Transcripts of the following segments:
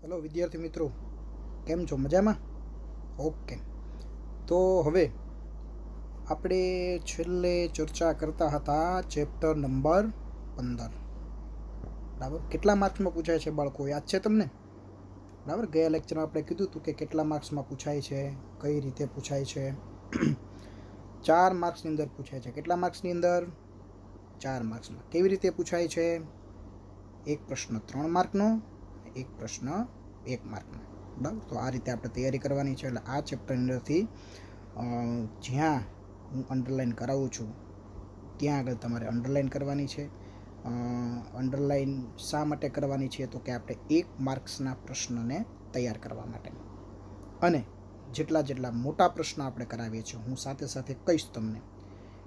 Hello વિદ્યાર્થી મિત્રો, કેમ છો? મજામાં? ઓકે. તો હવે આપણે છેલ્લે ચર્ચા કરતા હતા ચેપ્ટર નંબર 15. બરાબર. કેટલા માર્ક્સમાં પૂછાય છે બાળકો, યાદ છે તમને? બરાબર. ગયા લેક્ચરમાં આપણે કીધું હતું કે કેટલા માર્ક્સમાં પૂછાય છે, કઈ રીતે પૂછાય છે. 4 માર્ક્સની અંદર પૂછાય છે. કેટલા માર્ક્સની અંદર? 4 માર્ક્સમાં. કેવી રીતે પૂછાય છે? એક પ્રશ્ન 3 માર્કનો, એક પ્રશ્ન 1 માર્કનો. બરાબર. તો આ રીતે આપણે તૈયારી કરવાની છે. એટલે આ ચેપ્ટરની અંદરથી જ્યાં હું અંડરલાઇન કરાવું છું ત્યાં આગળ તમારે અંડરલાઇન કરવાની છે. અંડરલાઇન શા માટે કરવાની છે? તો કે આપણે 1 માર્ક્સના પ્રશ્નને તૈયાર કરવા માટે. અને જેટલા મોટા પ્રશ્ન આપણે કરાવીએ છીએ, હું સાથે સાથે કહીશ તમને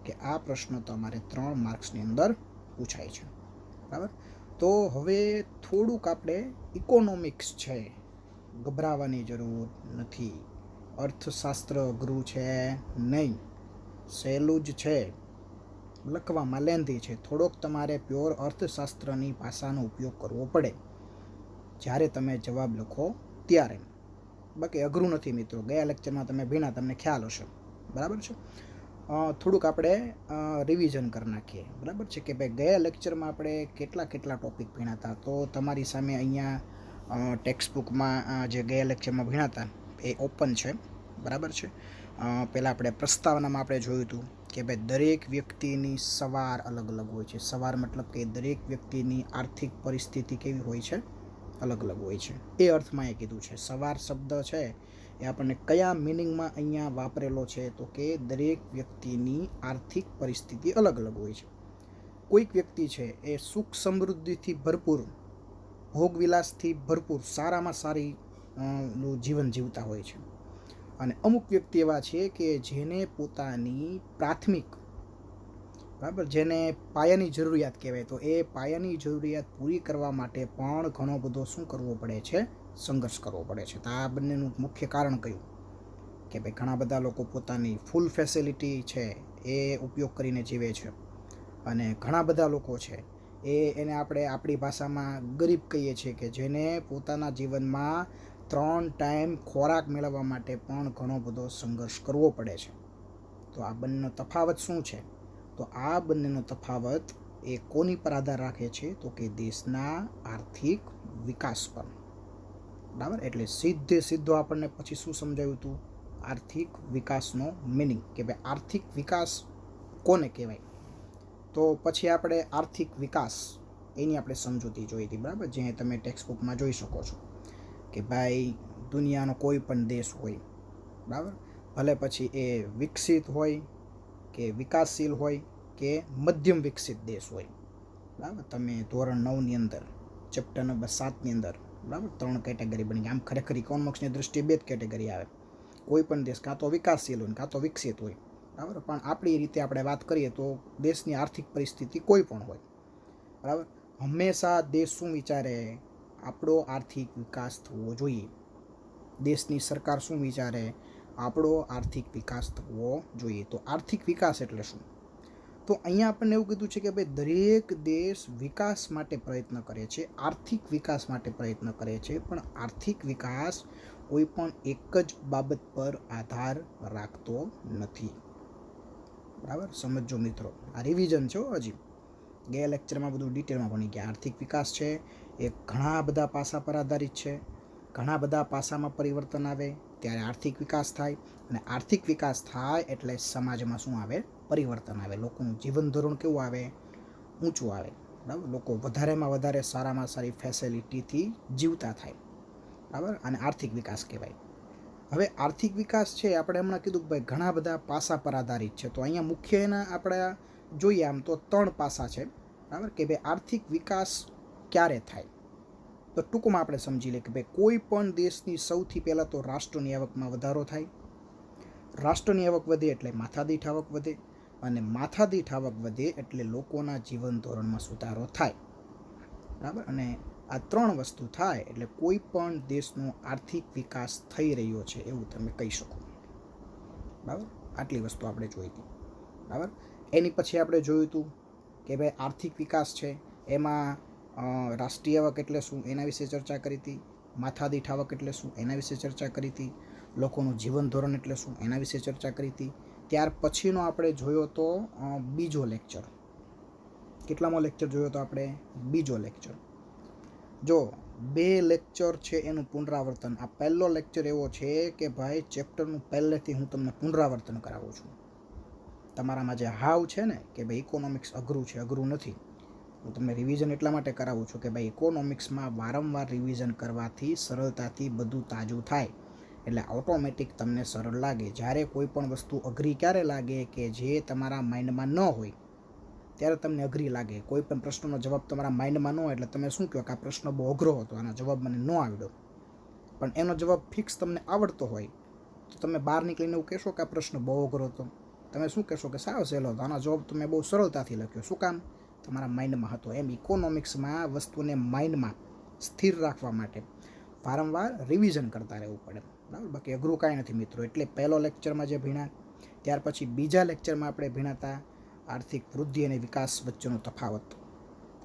કે આ પ્રશ્ન તો અમારે 3 માર્ક્સની અંદર પૂછાય છે. બરાબર. તો હવે થોડુંક આપણે ઇકોનોમિક્સ છે, ગભરાવાની જરૂર નથી. અર્થશાસ્ત્ર અઘરું છે નહીં, સહેલું જ છે. લખવામાં લેન્ધી છે. થોડોક તમારે પ્યોર અર્થશાસ્ત્રની ભાષાનો ઉપયોગ કરવો પડે જ્યારે તમે જવાબ લખો ત્યારે. બાકી અઘરું નથી મિત્રો. ગયા લેક્ચરમાં તમે ભીના, તમને ખ્યાલ હશે. બરાબર છે. થોડુંક આપણે રિવિઝન કરી નાખીએ. બરાબર છે કે ભાઈ ગયા લેક્ચરમાં આપણે કેટલા ટોપિક ભણ્યા હતા. તો તમારી સામે અહીંયા ટેક્સ્ટબુકમાં જે ગયા લેક્ચરમાં ભણ્યા હતા એ ઓપન છે. બરાબર છે. પહેલાં આપણે પ્રસ્તાવનામાં આપણે જોયું હતું કે ભાઈ દરેક વ્યક્તિની સવાર અલગ અલગ હોય છે. સવાર મતલબ કે દરેક વ્યક્તિની આર્થિક પરિસ્થિતિ કેવી હોય છે? અલગ અલગ હોય છે. એ અર્થમાં એ કીધું છે. સવાર શબ્દ છે એ આપણને કયા મિનિંગમાં અહીંયા વાપરેલો છે? તો કે દરેક વ્યક્તિની આર્થિક પરિસ્થિતિ અલગ અલગ હોય છે. કોઈક વ્યક્તિ છે એ સુખ સમૃદ્ધિથી ભરપૂર, ભોગવિલાસથી ભરપૂર, સારામાં સારી જીવન જીવતા હોય છે. અને અમુક વ્યક્તિ એવા છે કે જેને પોતાની પ્રાથમિક, બરાબર, જેને પાયાની જરૂરિયાત કહેવાય, તો એ પાયાની જરૂરિયાત પૂરી કરવા માટે પણ ઘણો બધો શું કરવો પડે છે? સંઘર્ષ કરવો પડે છે. તો આ બંનેનું મુખ્ય કારણ કયું? કે ભાઈ ઘણા બધા લોકો પોતાની ફૂલ ફેસિલિટી છે એ ઉપયોગ કરીને જીવે છે, અને ઘણા બધા લોકો છે એને આપણે આપણી ભાષામાં ગરીબ કહીએ છીએ, કે જેને પોતાના જીવનમાં 3 ટાઈમ ખોરાક મેળવવા માટે પણ ઘણો બધો સંઘર્ષ કરવો પડે છે. તો આ બંનેનો તફાવત શું છે? તો આ બંનેનો તફાવત એ કોની પર આધાર રાખે છે? તો કે દેશના આર્થિક વિકાસ પર. બરાબર. એટલે સીધો આપણને પછી શું સમજાવ્યું હતું? આર્થિક વિકાસનો મિનિંગ, કે ભાઈ આર્થિક વિકાસ કોને કહેવાય. તો પછી આપણે આર્થિક વિકાસ એની આપણે સમજૂતી જોઈ હતી. બરાબર. જે તમે ટેક્સ્ટબુકમાં જોઈ શકો છો કે ભાઈ દુનિયાનો કોઈ પણ દેશ હોય, બરાબર, ભલે પછી એ વિકસિત હોય કે વિકાસશીલ હોય કે મધ્યમ વિકસિત દેશ હોય. બરાબર. તમે ધોરણ 9ની અંદર ચેપ્ટર નંબર 7ની અંદર, બરાબર, 3 કેટેગરી બની. આમ ખરેખર ઇકોનોમિક્સની દૃષ્ટિએ 2 જ કેટેગરી આવે. કોઈ પણ દેશ કાં તો વિકાસશીલ હોય કાં તો વિકસિત હોય. બરાબર. પણ આપણી રીતે આપણે વાત કરીએ તો દેશની આર્થિક પરિસ્થિતિ કોઈ પણ હોય. બરાબર. હંમેશા દેશ શું વિચારે? આપણો આર્થિક વિકાસ થવો જોઈએ. દેશની સરકાર શું વિચારે? આપણો આર્થિક વિકાસ થવો જોઈએ. તો આર્થિક વિકાસ એટલે શું? તો અહીંયા આપણને એવું કીધું છે કે ભાઈ દરેક દેશ વિકાસ માટે પ્રયત્ન કરે છે, આર્થિક વિકાસ માટે પ્રયત્ન કરે છે, પણ આર્થિક વિકાસ કોઈ પણ એક જ બાબત પર આધાર રાખતો નથી. બરાબર. સમજો મિત્રો, આ રિવિઝન છે હજી. ગયા લેક્ચરમાં બધું ડિટેલમાં ભણી ગયા. આર્થિક વિકાસ છે એ ઘણા બધા પાસા પર આધારિત છે. ઘણા બધા પાસામાં પરિવર્તન આવે ત્યારે આર્થિક વિકાસ થાય, અને આર્થિક વિકાસ થાય એટલે સમાજમાં શું આવે? પરિવર્તન આવે. લોકોનું જીવન ધોરણ કેવું આવે? ઊંચું આવે. બરાબર. લોકો વધારેમાં વધારે સારામાં સારી ફેસિલિટીથી જીવતા થાય. બરાબર. અને આર્થિક વિકાસ કહેવાય. હવે આર્થિક વિકાસ છે આપણે હમણાં કીધું કે ભાઈ ઘણા બધા પાસા પર આધારિત છે. તો અહીંયા મુખ્ય એના આપણે જોઈએ આમ તો 3 પાસા છે. બરાબર. કે ભાઈ આર્થિક વિકાસ ક્યારે થાય? તો ટૂંકમાં આપણે સમજી લઈએ કે ભાઈ કોઈ પણ દેશની સૌથી પહેલાં તો રાષ્ટ્રની આવકમાં વધારો થાય. રાષ્ટ્રની આવક વધે એટલે માથાદીઠ આવક વધે, અને માથાદીઠ આવક વધે એટલે લોકોના જીવન ધોરણમાં સુધારો થાય. બરાબર. અને આ 3 વસ્તુ થાય એટલે કોઈ પણ દેશનો આર્થિક વિકાસ થઈ રહ્યો છે એવું તમે કહી શકો. બરાબર. આટલી વસ્તુ આપણે જોઈ હતી. બરાબર. એની પછી આપણે જોયું હતું કે ભાઈ આર્થિક વિકાસ છે એમાં રાષ્ટ્રીય આવક એટલે શું, એના વિશે ચર્ચા કરી હતી. માથાદીઠ આવક એટલે શું એના વિશે ચર્ચા કરી હતી, લોકોનું જીવન ધોરણ એટલે શું એના વિશે ચર્ચા કરી હતી. ત્યાર પછીનો આપણે જોયો તો બીજો લેક્ચર. કેટલામો લેક્ચર જોયો તો આપણે? બીજો લેક્ચર. જો 2 લેક્ચર છે એનું પુનરાવર્તન. આ પહેલો લેક્ચર એવો છે કે ભાઈ ચેપ્ટરનું પહેલેથી હું તમને પુનરાવર્તન કરાવું છું. તમારામાં જે હાવ છે ને કે ભાઈ ઇકોનોમિક્સ અઘરું છે, અઘરું નથી. હું તમને રિવિઝન એટલા માટે કરાવું છું કે ભાઈ ઇકોનોમિક્સમાં વારંવાર રિવિઝન કરવાથી સરળતાથી બધું તાજું થાય, એટલે ઓટોમેટિક તમને સરળ લાગે. જ્યારે કોઈ પણ વસ્તુ અઘરી ક્યારે લાગે કે જે તમારા માઇન્ડમાં ન હોય ત્યારે તમને અઘરી લાગે. કોઈ પણ પ્રશ્નનો જવાબ તમારા માઇન્ડમાં ન હોય એટલે તમે શું કહો કે આ પ્રશ્ન બહુ અઘરો હતો, આનો જવાબ મને ન આવડ્યો. પણ એનો જવાબ ફિક્સ તમને આવડતો હોય તો તમે બહાર નીકળીને એવું કહેશો કે આ પ્રશ્ન બહુ અઘરો હતો. તમે શું કહેશો કે સાવ સહેલો હતો, આનો જવાબ તમે બહુ સરળતાથી લખ્યો. શું કામ? તમારા માઇન્ડમાં હતો. એમ ઇકોનોમિક્સમાં વસ્તુને માઇન્ડમાં સ્થિર રાખવા માટે વારંવાર રિવિઝન કરતા રહેવું પડે, બરાબર? બાકી અઘરું કાંઈ નથી મિત્રો. એટલે પહેલો લેક્ચરમાં જે ભણ્યા, ત્યાર પછી બીજા લેક્ચરમાં આપણે ભણ્યા આર્થિક વૃદ્ધિ અને વિકાસ વચ્ચેનો તફાવત.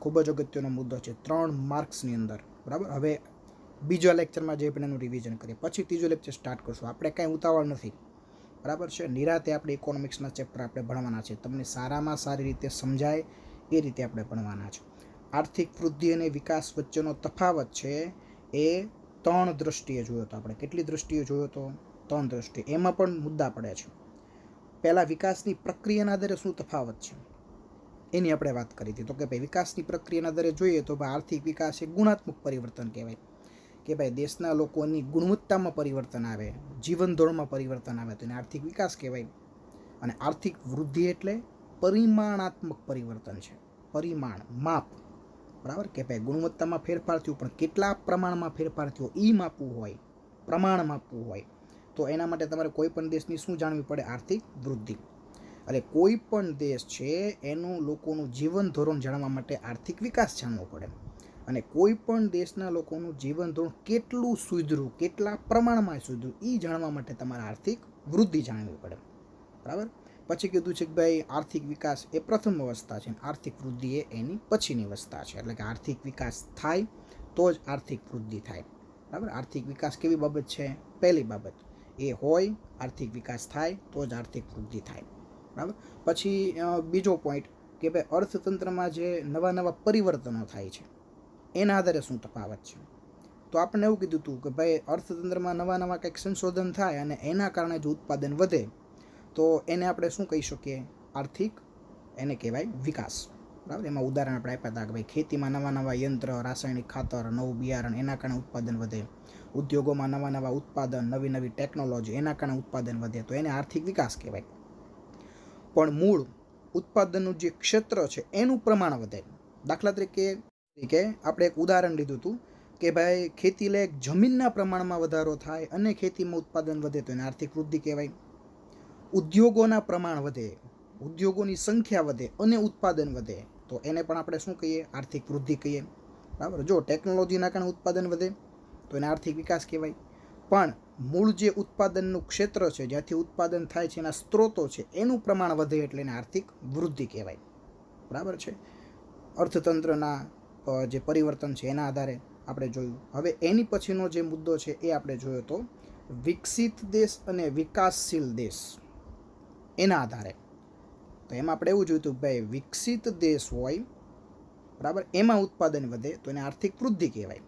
ખૂબ જ અગત્યનો મુદ્દો છે 3 માર્ક્સની અંદર, બરાબર? હવે બીજા લેક્ચરમાં જે ભણ્યાનું રિવિઝન કરીએ, પછી ત્રીજો લેક્ચર સ્ટાર્ટ કરશું. આપણે કાંઈ ઉતાવળ નથી, બરાબર છે? નિરાતે આપણે ઇકોનોમિક્સના ચેપ્ટર આપણે ભણવાના છે. તમને સારામાં સારી રીતે સમજાય એ રીતે આપણે ભણવાના છે. આર્થિક વૃદ્ધિ અને વિકાસ વચ્ચેનો તફાવત છે એ 3 દ્રષ્ટિએ જોયો તો આપણે. કેટલી દ્રષ્ટિએ જોયો તો? 3 દ્રષ્ટિએ. એમાં પણ મુદ્દા પડે છે. પહેલાં વિકાસની પ્રક્રિયાના આધારે શું તફાવત છે એની આપણે વાત કરી હતી. તો કે ભાઈ વિકાસની પ્રક્રિયાના આધારે જોઈએ તો ભાઈ આર્થિક વિકાસ એ ગુણાત્મક પરિવર્તન કહેવાય કે ભાઈ દેશના લોકોની ગુણવત્તામાં પરિવર્તન આવે, જીવન ધોરણમાં પરિવર્તન આવે તો એને આર્થિક વિકાસ કહેવાય. અને આર્થિક વૃદ્ધિ એટલે પરિમાણાત્મક પરિવર્તન છે. પરિમાણ, માપ, બરાબર? કે ભાઈ ગુણવત્તામાં ફેરફાર થયું પણ કેટલા પ્રમાણમાં ફેરફાર થયો એ માપવું હોય, પ્રમાણ માપવું હોય તો એના માટે તમારે કોઈ પણ દેશની શું જાણવી પડે? આર્થિક વૃદ્ધિ. એટલે કોઈ પણ દેશ છે એનું લોકોનું જીવન ધોરણ જાણવા માટે આર્થિક વિકાસ જાણવો પડે. અને કોઈ પણ દેશના લોકોનું જીવન ધોરણ કેટલું સુધર્યું, કેટલા પ્રમાણમાં સુધર્યું એ જાણવા માટે તમારે આર્થિક વૃદ્ધિ જાણવી પડે, બરાબર? પછી કીધું છે કે ભાઈ આર્થિક વિકાસ એ પ્રથમ અવસ્થા છે, આર્થિક વૃદ્ધિ એ એની પછીની અવસ્થા છે. એટલે કે આર્થિક વિકાસ થાય તો જ આર્થિક વૃદ્ધિ થાય, બરાબર? આર્થિક વિકાસ કેવી બાબત છે? પહેલી બાબત એ હોય આર્થિક વિકાસ થાય તો જ આર્થિક વૃદ્ધિ થાય, બરાબર? પછી બીજો પોઈન્ટ કે ભાઈ અર્થતંત્રમાં જે નવા નવા પરિવર્તનો થાય છે એના આધારે શું તફાવત છે. તો આપણને એવું કીધું હતું કે ભાઈ અર્થતંત્રમાં નવા નવા કંઈક સંશોધન થાય અને એના કારણે જો ઉત્પાદન વધે તો એને આપણે શું કહી શકીએ? આર્થિક, એને કહેવાય વિકાસ, બરાબર? એમાં ઉદાહરણ આપણે આપ્યા હતા કે ભાઈ ખેતીમાં નવા નવા યંત્ર, રાસાયણિક ખાતર, નવું બિયારણ, એના કારણે ઉત્પાદન વધે. ઉદ્યોગોમાં નવા નવા ઉત્પાદન, નવી નવી ટેકનોલોજી, એના કારણે ઉત્પાદન વધે તો એને આર્થિક વિકાસ કહેવાય. પણ મૂળ ઉત્પાદનનું જે ક્ષેત્ર છે એનું પ્રમાણ વધે. દાખલા તરીકે આપણે એક ઉદાહરણ લીધું હતું કે ભાઈ ખેતી લાયક જમીનના પ્રમાણમાં વધારો થાય અને ખેતીમાં ઉત્પાદન વધે તો એને આર્થિક વૃદ્ધિ કહેવાય. ઉદ્યોગોના પ્રમાણ વધે, ઉદ્યોગોની સંખ્યા વધે અને ઉત્પાદન વધે તો એને પણ આપણે શું કહીએ? આર્થિક વૃદ્ધિ કહીએ, બરાબર? જો ટેકનોલોજીના કારણે ઉત્પાદન વધે તો એને આર્થિક વિકાસ કહેવાય. પણ મૂળ જે ઉત્પાદનનું ક્ષેત્ર છે, જ્યાંથી ઉત્પાદન થાય છે, એના સ્ત્રોતો છે, એનું પ્રમાણ વધે એટલે એને આર્થિક વૃદ્ધિ કહેવાય, બરાબર છે? અર્થતંત્રના જે પરિવર્તન છે એના આધારે આપણે જોયું. હવે એની પછીનો જે મુદ્દો છે એ આપણે જોયો તો વિકસિત દેશ અને વિકાસશીલ દેશ, એના આધારે. તો એમાં આપણે એવું જોયું હતું ભાઈ વિકસિત દેશ હોય, બરાબર, એમાં ઉત્પાદન વધે તો એને આર્થિક વૃદ્ધિ કહેવાય.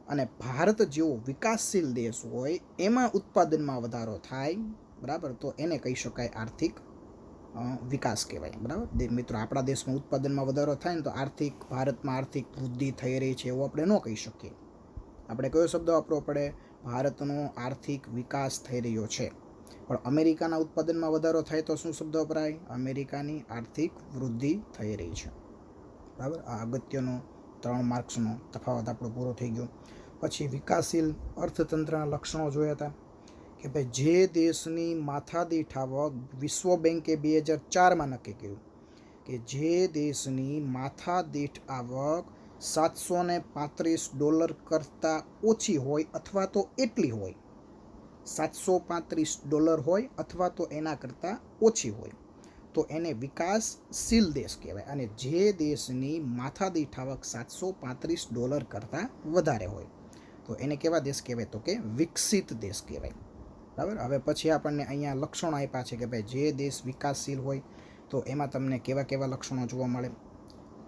અને ભારત જેવો વિકાસશીલ દેશ હોય એમાં ઉત્પાદનમાં વધારો થાય, બરાબર, તો એને કહી શકાય આર્થિક વિકાસ કહેવાય, બરાબર? મિત્રો આપણા દેશમાં ઉત્પાદનમાં વધારો થાય ને તો ભારતમાં આર્થિક વૃદ્ધિ થઈ રહી છે એવું આપણે ન કહી શકીએ. આપણે કયો શબ્દ વાપરવો પડે? ભારતનો આર્થિક વિકાસ થઈ રહ્યો છે. પણ અમેરિકાના ઉત્પાદનમાં વધારો થાય તો શું શબ્દ વપરાય? અમેરિકાની આર્થિક વૃદ્ધિ થઈ રહી છે, બરાબર? આ અગત્યનો 3 માર્ક્સનો તફાવત આપણો પૂરો થઈ ગયો. પછી વિકાસશીલ અર્થતંત્રના લક્ષણો જોયા હતા કે ભાઈ જે દેશની માથાદીઠ આવક વિશ્વ બેંકે 2004માં નક્કી કર્યું કે જે દેશની માથાદીઠ આવક $735 કરતાં ઓછી હોય અથવા તો એટલી હોય, $735 હોય અથવા તો એના કરતાં ઓછી હોય તો એને વિકાસશીલ દેશ કહેવાય. અને જે દેશની માથાદીઠ આવક $735 કરતાં વધારે હોય તો એને કેવા દેશ કહેવાય? તો કે વિકસિત દેશ કહેવાય. બરાબર. હવે પછી આપણને અહીંયા લક્ષણો આપ્યા છે કે ભાઈ જે દેશ વિકાસશીલ હોય તો એમાં તમને કેવા કેવા લક્ષણો જોવા મળે.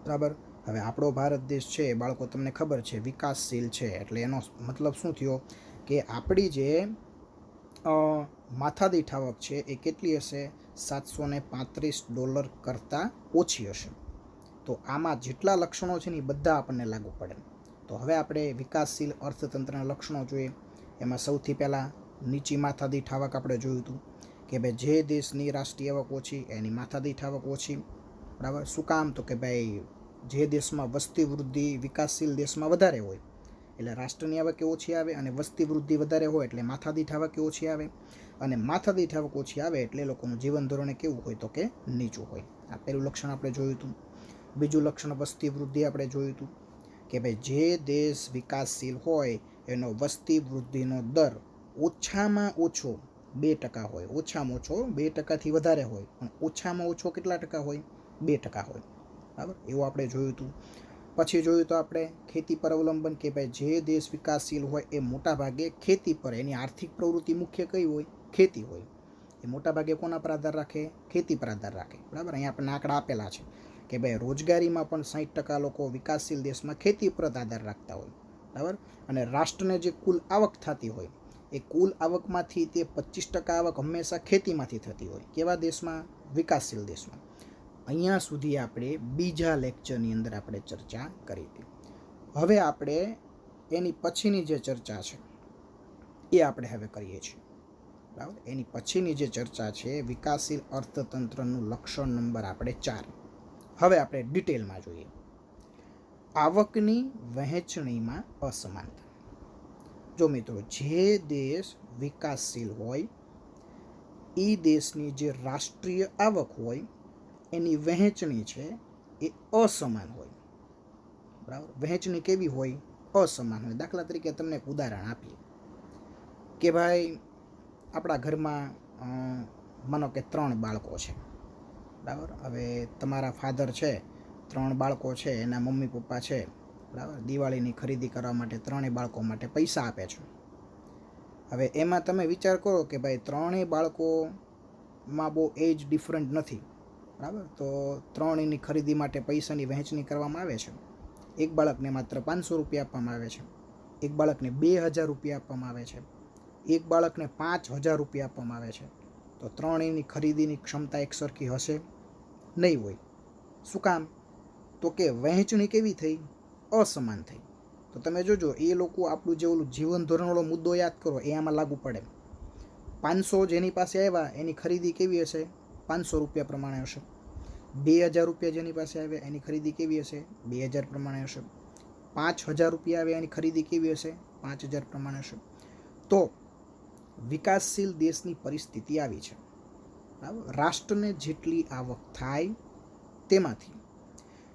બરાબર. હવે આપણો ભારત દેશ છે બાળકો, તમને ખબર છે વિકાસશીલ છે એટલે એનો મતલબ શું થયો કે આપણી જે માથાદીઠ આવક છે એ કેટલી હશે? $735 કરતાં ઓછી હશે. તો આમાં જેટલા લક્ષણો છે ને એ બધા આપણને લાગુ પડે. તો હવે આપણે વિકાસશીલ અર્થતંત્રના લક્ષણો જોઈએ. એમાં સૌથી પહેલાં નીચી માથાદીઠ આવક આપણે જોયું હતું કે ભાઈ જે દેશની રાષ્ટ્રીય આવક ઓછી એની માથાદીઠ આવક ઓછી. બરાબર. શું કામ? તો કે ભાઈ જે દેશમાં વસ્તી વૃદ્ધિ વિકાસશીલ દેશમાં વધારે હોય એટલે રાષ્ટ્રની આવક ઓછી આવે, અને વસ્તી વૃદ્ધિ વધારે હોય એટલે માથાદીઠ આવક ઓછી આવે, અને માથાદીઠ આવક ઓછી આવે એટલે લોકોનું જીવન ધોરણ કેવું હોય? તો કે નીચું હોય. આ પહેલું લક્ષણ આપણે જોયું હતું. બીજું લક્ષણ વસ્તી વૃદ્ધિ આપણે જોયું હતું કે ભાઈ જે દેશ વિકાસશીલ હોય એનો વસ્તી વૃદ્ધિનો દર ઓછામાં ઓછો 2% હોય. ઓછામાં ઓછો 2%થી વધારે હોય, પણ ઓછામાં ઓછો કેટલા ટકા હોય? 2% હોય. બરાબર. એવું આપણે જોયું હતું. પછી જોયું તો આપણે ખેતી પર અવલંબન કે ભાઈ જે દેશ વિકાસશીલ હોય એ મોટાભાગે ખેતી પર, એની આર્થિક પ્રવૃત્તિ મુખ્ય કઈ હોય? ખેતી હોય. એ મોટાભાગે કોના પર આધાર રાખે? ખેતી પર આધાર રાખે. બરાબર. અહીંયા આપણને આંકડા આપેલા છે કે ભાઈ રોજગારીમાં પણ 60% લોકો વિકાસશીલ દેશમાં ખેતી પર આધાર રાખતા હોય. બરાબર. અને રાષ્ટ્રને જે કુલ આવક થતી હોય એ કુલ આવકમાંથી તે 25% આવક હંમેશા ખેતીમાંથી થતી હોય. કેવા દેશમાં? વિકાસશીલ દેશમાં. અહીંયા સુધી આપણે બીજા લેક્ચરની અંદર આપણે ચર્ચા કરી હતી. હવે આપણે એની પછીની જે ચર્ચા છે એ આપણે હવે કરીએ છીએ. બરાબર. એની પછીની જે ચર્ચા છે વિકાસશીલ અર્થતંત્રનું લક્ષણ નંબર આપણે 4. હવે આપણે ડિટેલમાં જોઈએ. આવકની વહેંચણીમાં અસમાનતા. જો મિત્રો, જે દેશ વિકાસશીલ હોય એ દેશની જે રાષ્ટ્રીય આવક હોય એની વહેંચણી છે એ અસમાન હોય. બરાબર. વહેંચણી કેવી હોય? અસમાન હોય. દાખલા તરીકે તમને એક ઉદાહરણ આપીએ કે ભાઈ આપણા ઘરમાં માનો કે 3 બાળકો છે. બરાબર. હવે તમારા ફાધર છે, 3 બાળકો છે, એના મમ્મી પપ્પા છે. બરાબર. દિવાળીની ખરીદી કરવા માટે 3 બાળકો માટે પૈસા આપે છે. હવે એમાં તમે વિચાર કરો કે ભાઈ 3 બાળકોમાં બહુ એજ ડિફરન્ટ નથી. બરાબર. તો 3ની ખરીદી માટે પૈસાની વહેંચણી કરવામાં આવે છે. એક બાળકને માત્ર ₹500 આપવામાં આવે છે, એક બાળકને ₹2000 આપવામાં આવે છે, એક બાળકને ₹5000 આપવામાં આવે છે. તો 3ની ખરીદીની ક્ષમતા એકસરખી હશે નહીં હોય. શું કામ? તો કે વહેંચણી કેવી થઈ? અસમાન થઈ. તો તમે જોજો એ લોકો આપણું જે ઓલું જીવન ધોરણવાળો મુદ્દો યાદ કરો એ આમાં લાગુ પડે. 500 જેની પાસે આવ્યા એની ખરીદી કેવી હશે? ₹500 પ્રમાણે હશે. ₹2000 જેની પાસે આવ્યા એની ખરીદી કેવી હશે? 2000 પ્રમાણે હશે. ₹5000 આવ્યા એની ખરીદી કેવી હશે? 5000 પ્રમાણે હશે. તો વિકાસશીલ દેશની પરિસ્થિતિ આવી છે. બરાબર. રાષ્ટ્રને જેટલી આવક થાય તેમાંથી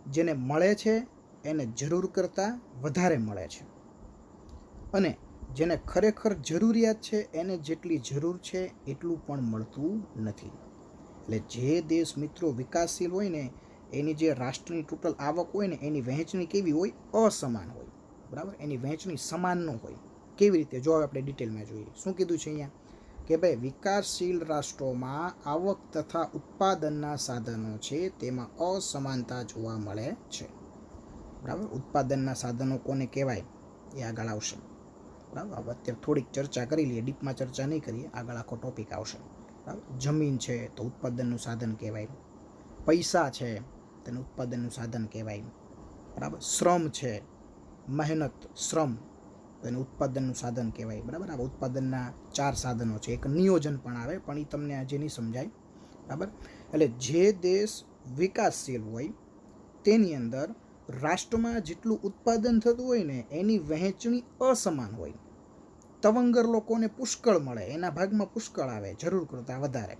જેને મળે છે એને જરૂર કરતાં વધારે મળે છે, અને જેને ખરેખર જરૂરિયાત છે એને જેટલી જરૂર છે એટલું પણ મળતું નથી. એટલે જે દેશ મિત્રો વિકાસશીલ હોય ને એની જે રાષ્ટ્રની ટોટલ આવક હોય ને એની વહેંચણી કેવી હોય? અસમાન હોય. બરાબર. એની વહેંચણી સમાન ન હોય. કેવી રીતે? જો આપણે ડિટેલમાં જોઈએ. શું કીધું છે અહીંયા કે ભાઈ વિકાસશીલ રાષ્ટ્રોમાં આવક તથા ઉત્પાદનના સાધનો છે તેમાં અસમાનતા જોવા મળે છે. બરાબર. ઉત્પાદનના સાધનો કોને કહેવાય એ આગળ આવશે. બરાબર. હવે અત્યારે થોડીક ચર્ચા કરી લઈએ, ડીપમાં ચર્ચા નહીં કરીએ, આગળ આખો ટોપિક આવશે. બરાબર. જમીન છે તો ઉત્પાદનનું સાધન કહેવાય. પૈસા છે તેને ઉત્પાદનનું સાધન કહેવાય. બરાબર. શ્રમ છે, મહેનત, શ્રમ, એને ઉત્પાદનનું સાધન કહેવાય. બરાબર. આ ઉત્પાદનના 4 સાધનો છે. એક નિયોજન પણ આવે, પણ એ તમને આજે નહીં સમજાય. બરાબર. એટલે જે દેશ વિકાસશીલ હોય તેની અંદર રાષ્ટ્રમાં જેટલું ઉત્પાદન થતું હોય ને એની વહેંચણી અસમાન હોય. તવંગર લોકોને પુષ્કળ મળે, એના ભાગમાં પુષ્કળ આવે જરૂર કરતાં વધારે,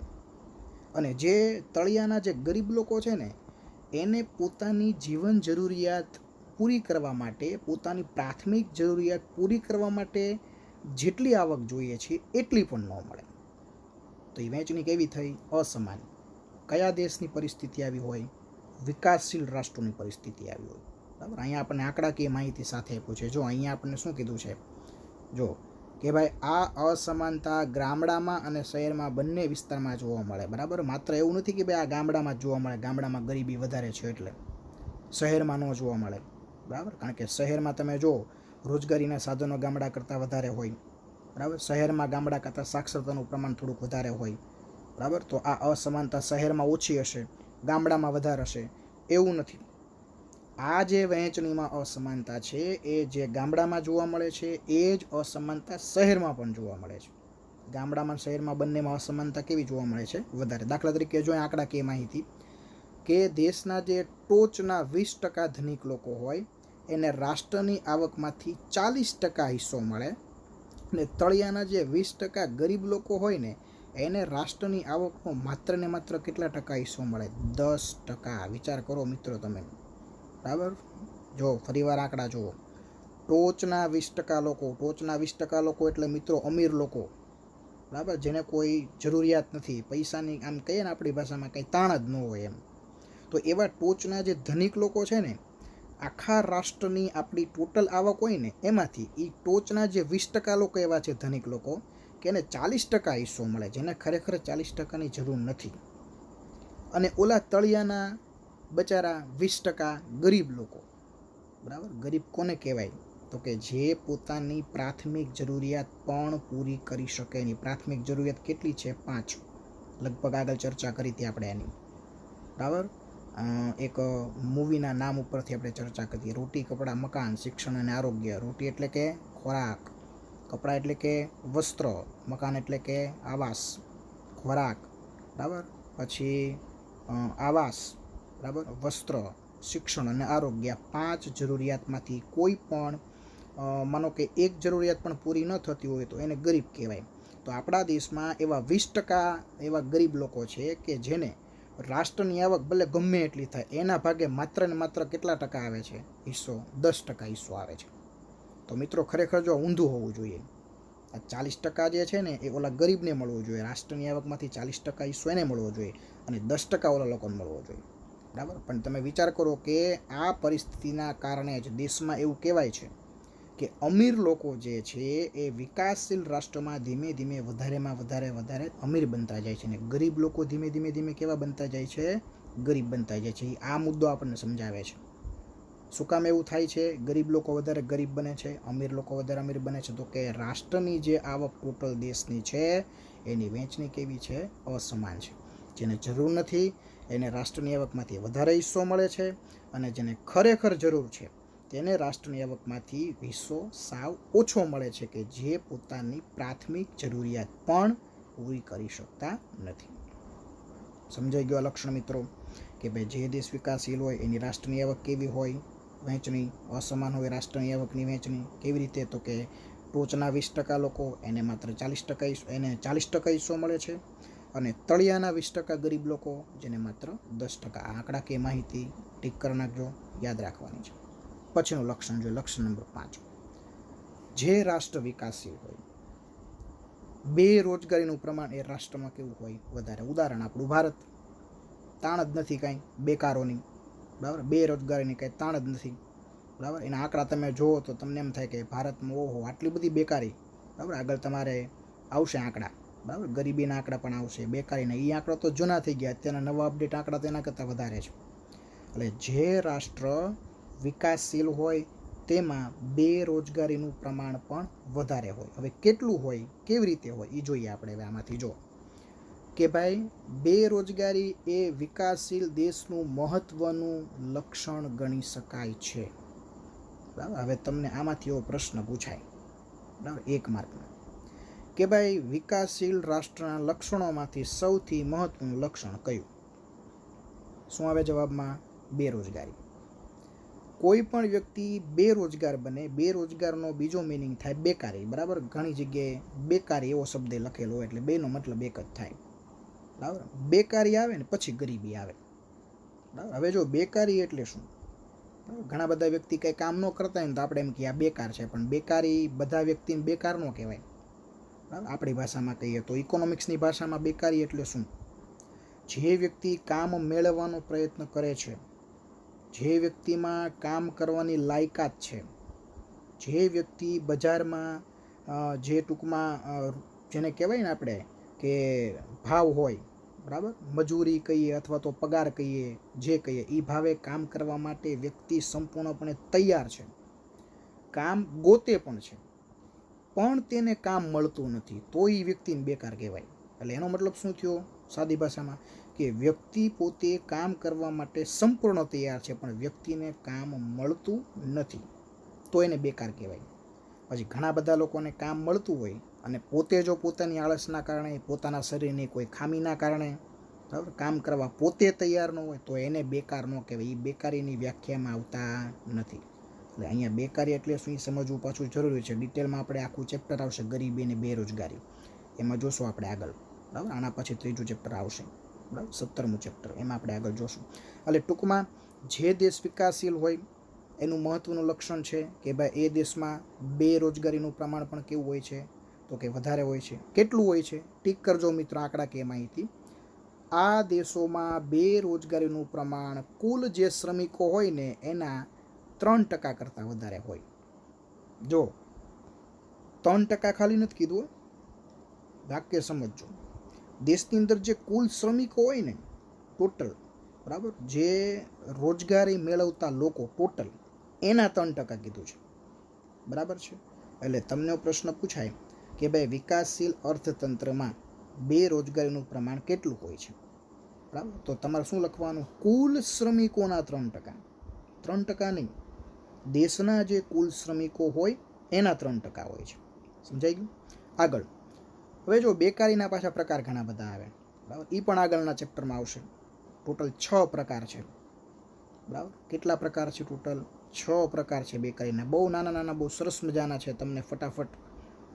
અને જે તળિયાના જે ગરીબ લોકો છે ને એને પોતાની જીવન જરૂરિયાત પૂરી કરવા માટે, પોતાની પ્રાથમિક જરૂરિયાત પૂરી કરવા માટે જેટલી આવક જોઈએ છે એટલી પણ ન મળે. તો એ વહેંચણી કેવી થઈ? અસમાન. કયા દેશની પરિસ્થિતિ આવી હોય? વિકાસશીલ રાષ્ટ્રોની પરિસ્થિતિ આવી હોય. બરાબર. અહીંયા આપણને આંકડાકીય માહિતી સાથે આપ્યું છે. જો અહીંયા આપણને શું કીધું છે જો કે ભાઈ આ અસમાનતા ગામડામાં અને શહેરમાં બંને વિસ્તારમાં જોવા મળે, બરાબર. માત્ર એવું નથી કે ભાઈ આ ગામડામાં જ જોવા મળે, ગામડામાં ગરીબી વધારે છે એટલે શહેરમાં ન જોવા મળે, બરાબર. કારણ કે શહેરમાં તમે જો રોજગારીના સાધનો ગામડા કરતાં વધારે હોય, બરાબર. શહેરમાં ગામડા કરતાં સાક્ષરતાનું પ્રમાણ થોડુંક વધારે હોય, બરાબર. તો આ અસમાનતા શહેરમાં ઓછી હશે, ગામડામાં વધારે હશે એવું નથી. આ જે વહેંચણીમાં અસમાનતા છે એ જે ગામડામાં જોવા મળે છે એ જ અસમાનતા શહેરમાં પણ જોવા મળે છે. ગામડામાં શહેરમાં બંનેમાં અસમાનતા કેવી જોવા મળે છે? વધારે. દાખલા તરીકે જો આંકડાકીય માહિતી કે દેશના જે ટોચના 20% ધનિક લોકો હોય એને રાષ્ટ્રની આવકમાંથી 40% હિસ્સો મળે, અને તળિયાના જે 20% ગરીબ લોકો હોય ને એને રાષ્ટ્રની આવકનો માત્ર ને માત્ર કેટલા ટકા હિસ્સો મળે? 10%. વિચાર કરો મિત્રો તમે, બરાબર. જો ફરીવાર આંકડા જુઓ. ટોચના 20% લોકો, ટોચના 20% લોકો એટલે મિત્રો અમીર લોકો, બરાબર, જેને કોઈ જરૂરિયાત નથી, પૈસાની આમ કહીએ ને આપણી ભાષામાં કંઈ તાણ જ ન હોય એમ. તો એવા ટોચના જે ધનિક લોકો છે ને, આખા રાષ્ટ્રની આપણી ટોટલ આવક હોય ને એમાંથી એ ટોચના જે 20% લોકો એવા છે ધનિક લોકો કે એને 40% હિસ્સો મળે, જેને ખરેખર 40%ની જરૂર નથી. અને ઓલા તળિયાના બચારા 20% ગરીબ લોકો, બરાબર. ગરીબ કોને કહેવાય? તો કે જે પોતાની પ્રાથમિક જરૂરિયાત પણ પૂરી કરી શકે. એની પ્રાથમિક જરૂરિયાત કેટલી છે? 5. લગભગ આગળ ચર્ચા કરી હતી આપણે એની, બરાબર. એક મૂવીના નામ ઉપરથી આપણે ચર્ચા કરીએ. રોટી, કપડાં, મકાન, શિક્ષણ અને આરોગ્ય. રોટી એટલે કે ખોરાક, કપડાં એટલે કે વસ્ત્ર, મકાન એટલે કે આવાસ, ખોરાક, બરાબર, પછી આવાસ, બરાબર, વસ્ત્ર, શિક્ષણ અને આરોગ્ય. 5 જરૂરિયાતમાંથી કોઈ પણ માનો કે એક જરૂરિયાત પણ પૂરી ન થતી હોય તો એને ગરીબ કહેવાય. તો આપણા દેશમાં એવા 20% એવા ગરીબ લોકો છે કે જેને રાષ્ટ્રની આવક ભલે ગમે એટલી થાય એના ભાગે માત્ર ને માત્ર કેટલા ટકા આવે છે? હિસ્સો 10% હિસ્સો આવે છે. તો મિત્રો ખરેખર જો ઊંધું હોવું જોઈએ. આ 40% જે છે ને એ ઓલા ગરીબને મળવું જોઈએ, રાષ્ટ્રની આવકમાંથી 40% હિસ્સો એને મળવો જોઈએ અને 10% ઓલા લોકોને મળવો જોઈએ, બરાબર. પણ તમે વિચાર કરો કે આ પરિસ્થિતિના કારણે જ દેશમાં એવું કહેવાય છે કે અમીર લોકો જે છે એ વિકાસશીલ રાષ્ટ્રમાં ધીમે ધીમે વધારેમાં વધારે અમીર બનતા જાય છે, અને ગરીબ લોકો ધીમે ધીમે કેવા બનતા જાય છે? ગરીબ બનતા જાય છે. આ મુદ્દો આપણને સમજાવે છે. શું કામ એવું થાય છે? ગરીબ લોકો વધારે ગરીબ બને છે, અમીર લોકો વધારે અમીર બને છે? તો કે રાષ્ટ્રની જે આવક ટોટલ દેશની છે એની વહેંચણી કેવી છે? અસમાન છે. જેને જરૂર નથી એને રાષ્ટ્રની આવકમાંથી વધારે હિસ્સો મળે છે, અને જેને ખરેખર જરૂર છે તેને રાષ્ટ્રની આવકમાંથી હિસ્સો સાવ ઓછો મળે છે, કે જે પોતાની પ્રાથમિક જરૂરિયાત પણ પૂરી કરી શકતા નથી. સમજાઈ ગયો લક્ષણ મિત્રો? કે ભાઈ જે દેશ વિકાસશીલ હોય એની રાષ્ટ્રની આવક કેવી હોય? વહેંચણી અસમાન હોય. રાષ્ટ્રની આવકની વહેંચણી કેવી રીતે? તો કે ટોચના 20% લોકો એને માત્ર 40% એને 40% હિસ્સો મળે છે, અને તળિયાના 20% ગરીબ લોકો જેને માત્ર 10%. આંકડાકીય માહિતી ટીક કરી નાખજો, યાદ રાખવાની છે. પછીનું લક્ષણ જોઈએ, લક્ષણ નંબર 5. જે રાષ્ટ્ર વિકાસશીલ હોય, બેરોજગારીનું પ્રમાણ એ રાષ્ટ્રમાં કેવું હોય? વધારે. ઉદાહરણ આપણું ભારત. તાણ જ નથી કાંઈ બેકારોની, બરાબર. બેરોજગારીની કાંઈ તાણ જ નથી, બરાબર. એના આંકડા તમે જુઓ તો તમને એમ થાય કે ભારતમાં ઓહો આટલી બધી બેકારી, બરાબર. આગળ તમારે આવશે આંકડા, બરાબર. ગરીબીના આંકડા પણ આવશે, બેકારીના. એ આંકડા તો જૂના થઈ ગયા, અત્યારના નવા અપડેટ આંકડા તેના કરતાં વધારે છે. એટલે જે રાષ્ટ્ર વિકાસશીલ હોય તેમાં બેરોજગારીનું પ્રમાણ પણ વધારે હોય. હવે કેટલું હોય, કેવી રીતે હોય એ જોઈએ આપણે. હવે આમાંથી જો કે ભાઈ બેરોજગારી એ વિકાસશીલ દેશનું મહત્વનું લક્ષણ ગણી શકાય છે, બરાબર. હવે તમને આમાંથી એવો પ્રશ્ન પૂછાય, બરાબર, 1 માર્કમાં, કે ભાઈ વિકાસશીલ રાષ્ટ્રના લક્ષણોમાંથી સૌથી મહત્વનું લક્ષણ કયું? શું આવે જવાબમાં? બેરોજગારી. કોઈ પણ વ્યક્તિ બેરોજગાર બને. બેરોજગારનો બીજો મિનિંગ થાય બેકારી, બરાબર. ઘણી જગ્યાએ બેકારી એવો શબ્દ લખેલો હોય એટલે બેનો મતલબ એક જ થાય, બરાબર. બેકારી આવે ને પછી ગરીબી આવે, બરાબર. હવે જો બેકારી એટલે શું? ઘણા બધા વ્યક્તિ કંઈ કામ ન કરતા હોય ને તો આપણે એમ કહીએ આ બેકાર છે, પણ બેકારી બધા વ્યક્તિને બેકાર ન કહેવાય, બરાબર. આપણી ભાષામાં કહીએ તો ઇકોનોમિક્સની ભાષામાં બેકારી એટલે શું? જે વ્યક્તિ કામ મેળવવાનો પ્રયત્ન કરે છે, જે વ્યક્તિમાં કામ કરવાની લાયકાત છે, જે વ્યક્તિ બજારમાં જે ટૂંકમાં જેને કહેવાય ને આપણે કે ભાવ હોય, બરાબર, મજૂરી કહીએ અથવા તો પગાર કહીએ, જે કહીએ એ ભાવે કામ કરવા માટે વ્યક્તિ સંપૂર્ણપણે તૈયાર છે, કામ ગોતે પણ છે, પણ તેને કામ મળતું નથી, તો એ વ્યક્તિને બેકાર કહેવાય. એટલે એનો મતલબ શું થયો સાદી ભાષામાં, કે વ્યક્તિ પોતે કામ કરવા માટે સંપૂર્ણ તૈયાર છે પણ વ્યક્તિને કામ મળતું નથી, તો એને બેકાર કહેવાય. પછી ઘણા બધા લોકોને કામ મળતું હોય અને પોતે જો પોતાની આળસના કારણે, પોતાના શરીરની કોઈ ખામીના કારણે, બરાબર, કામ કરવા પોતે તૈયાર ન હોય, તો એને બેકાર ન કહેવાય. એ બેકારીની વ્યાખ્યામાં આવતા નથી. એટલે અહીંયા બેકારી એટલે શું એ સમજવું પાછું જરૂરી છે. ડિટેલમાં આપણે આખું ચેપ્ટર આવશે ગરીબી અને બેરોજગારી, એમાં જોશું આપણે આગળ, બરાબર. આના પછી ત્રીજું ચેપ્ટર આવશે, બરાબર, 17મું ચેપ્ટર, એમાં આપણે આગળ જોશું. એટલે ટૂંકમાં જે દેશ વિકાસશીલ હોય એનું મહત્વનું લક્ષણ છે કે ભાઈ એ દેશમાં બેરોજગારીનું પ્રમાણ પણ કેવું હોય છે, તો કે વધારે હોય છે. કેટલું હોય છે ટીક કરજો મિત્રો, આંકડાકીય માહિતી. આ દેશોમાં બેરોજગારીનું પ્રમાણ કુલ જે શ્રમિકો હોય ને એના 3% કરતાં વધારે હોય. જો 3% ખાલી નથી કીધું, વાક્ય સમજજો. દેશની અંદર જે કુલ શ્રમિકો હોય ને ટોટલ, બરાબર, જે રોજગારી મેળવતા લોકો ટોટલ, એના 3% કીધું છે, બરાબર છે. એટલે તમને પ્રશ્ન પૂછાય કે ભાઈ વિકાસશીલ અર્થતંત્રમાં બેરોજગારીનું પ્રમાણ કેટલું હોય છે, બરાબર, તો તમારે શું લખવાનું, કુલ શ્રમિકોના 3%, 3% નહીં, દેશના જે કુલ શ્રમિકો હોય એના 3% હોય છે. સમજાઈ ગયું? આગળ હવે જો બેકારીના પાછા પ્રકાર ઘણા બધા આવે, બરાબર, એ પણ આગળના ચેપ્ટરમાં આવશે. ટોટલ 6 પ્રકાર છે, બરાબર. કેટલા પ્રકાર છે ટોટલ? 6 પ્રકાર છે બેકારીના. બહુ નાના નાના, બહુ સરસ મજાના છે, તમને ફટાફટ